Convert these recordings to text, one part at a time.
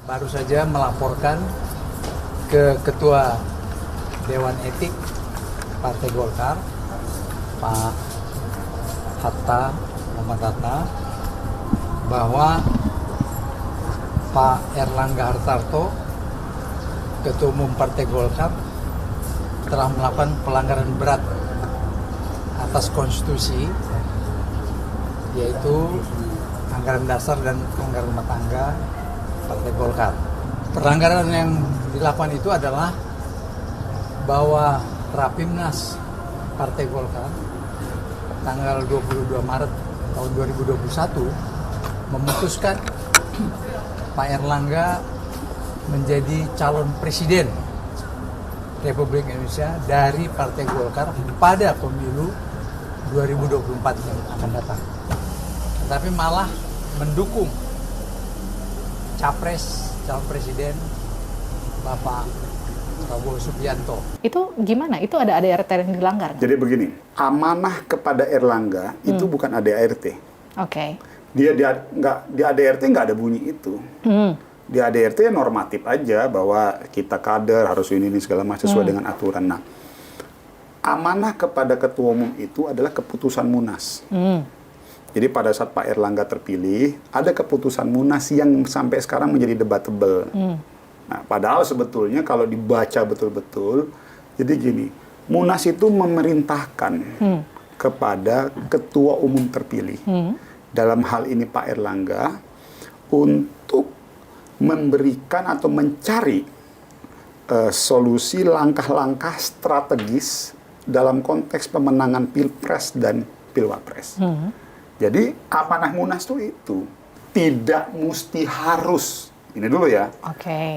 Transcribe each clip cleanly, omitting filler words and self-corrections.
baru saja melaporkan ke Ketua Dewan Etik Partai Golkar, Pak Hatta, Muhammad Hatta, bahwa Pak Erlangga Hartarto, Ketua Umum Partai Golkar, telah melakukan pelanggaran berat atas konstitusi, yaitu anggaran dasar dan anggaran rumah tangga Partai Golkar. Pelanggaran yang dilakukan itu adalah bahwa Rapimnas Partai Golkar tanggal 22 Maret tahun 2021 memutuskan Pak Erlangga menjadi calon presiden Republik Indonesia dari Partai Golkar pada pemilu 2024 yang akan datang. Tetapi malah mendukung capres calon presiden Bapak Prabowo Subianto. Itu gimana? Itu ada ADRT yang dilanggar? Jadi begini, amanah kepada Erlangga itu bukan ADRT. Oke. Di ADRT nggak ada bunyi itu. Di ADRT normatif aja bahwa kita kader harus ini segala macam sesuai dengan aturan. Nah, amanah kepada ketua umum itu adalah keputusan Munas. Jadi pada saat Pak Erlangga terpilih, ada keputusan Munas yang sampai sekarang menjadi debatable. Nah, padahal sebetulnya kalau dibaca betul-betul, jadi gini, Munas itu memerintahkan kepada ketua umum terpilih, dalam hal ini Pak Erlangga, untuk memberikan atau mencari solusi langkah-langkah strategis dalam konteks pemenangan Pilpres dan Pilwapres. Jadi amanah Munas itu tidak mesti harus, ini dulu ya,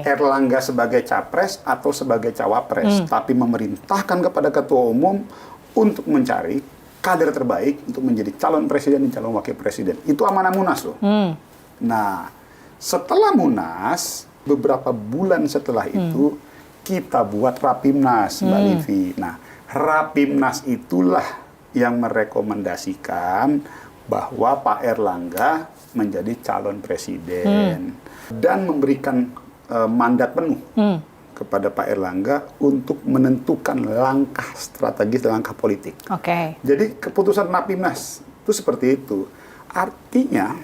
Erlangga sebagai capres atau sebagai cawapres, tapi memerintahkan kepada ketua umum untuk mencari kader terbaik untuk menjadi calon presiden dan calon wakil presiden. Itu amanah Munas loh. Nah, setelah Munas, beberapa bulan setelah itu, kita buat Rapimnas, Mbak Livi. Nah, Rapimnas itulah yang merekomendasikan bahwa Pak Erlangga menjadi calon presiden dan memberikan mandat penuh kepada Pak Erlangga untuk menentukan langkah strategis dan langkah politik. Jadi keputusan Rapimnas itu seperti itu. Artinya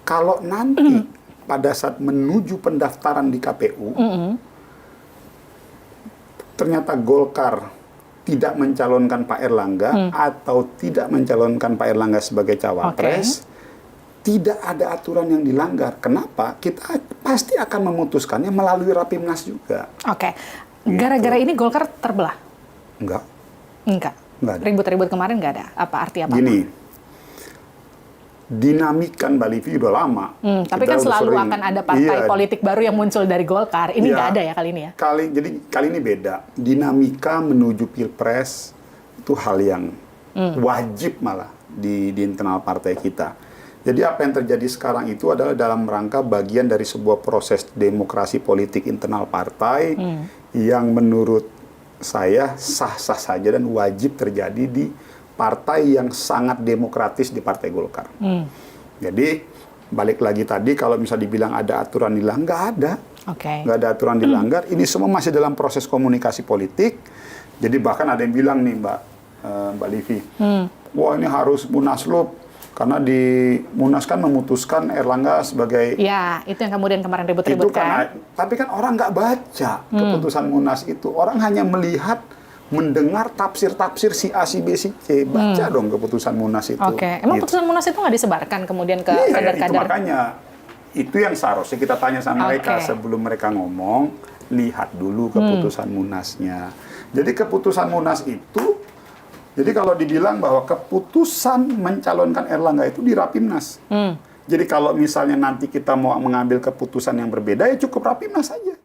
kalau nanti pada saat menuju pendaftaran di KPU ternyata Golkar tidak mencalonkan Pak Erlangga atau tidak mencalonkan Pak Erlangga sebagai cawapres, tidak ada aturan yang dilanggar. Kenapa? Kita pasti akan memutuskannya melalui Rapimnas juga. Gara-gara ini Golkar terbelah? Enggak. Ribut-ribut kemarin nggak ada? Apa arti apa? Gini, dinamika Mbak Livi udah lama. Tapi kan selalu akan ada partai politik baru yang muncul dari Golkar. Ini nggak ada ya kali ini ya? Jadi kali ini beda. Dinamika menuju Pilpres itu hal yang wajib malah di internal partai kita. Jadi apa yang terjadi sekarang itu adalah dalam rangka bagian dari sebuah proses demokrasi politik internal partai yang menurut saya sah-sah saja dan wajib terjadi di partai yang sangat demokratis di Partai Golkar. Jadi balik lagi tadi kalau misalnya dibilang ada aturan dilanggar, nggak ada. Nggak ada aturan dilanggar. Ini semua masih dalam proses komunikasi politik. Jadi bahkan ada yang bilang nih Mbak Livi, wah ini harus Munaslup karena di Munas kan memutuskan Erlangga sebagai... Ya, itu yang kemudian kemarin ribut-ribut kan. Tapi kan orang nggak baca keputusan Munas itu. Orang hanya melihat, mendengar tafsir-tafsir si A, si B, si C. Baca dong keputusan Munas itu. Emang putusan Munas itu nggak disebarkan kemudian ke kader-kader? Itu makanya, itu yang seharusnya kita tanya sama mereka sebelum mereka ngomong, lihat dulu keputusan Munasnya. Jadi keputusan Munas itu, jadi kalau dibilang bahwa keputusan mencalonkan Erlangga itu di Rapimnas. Jadi kalau misalnya nanti kita mau mengambil keputusan yang berbeda, ya cukup Rapimnas saja.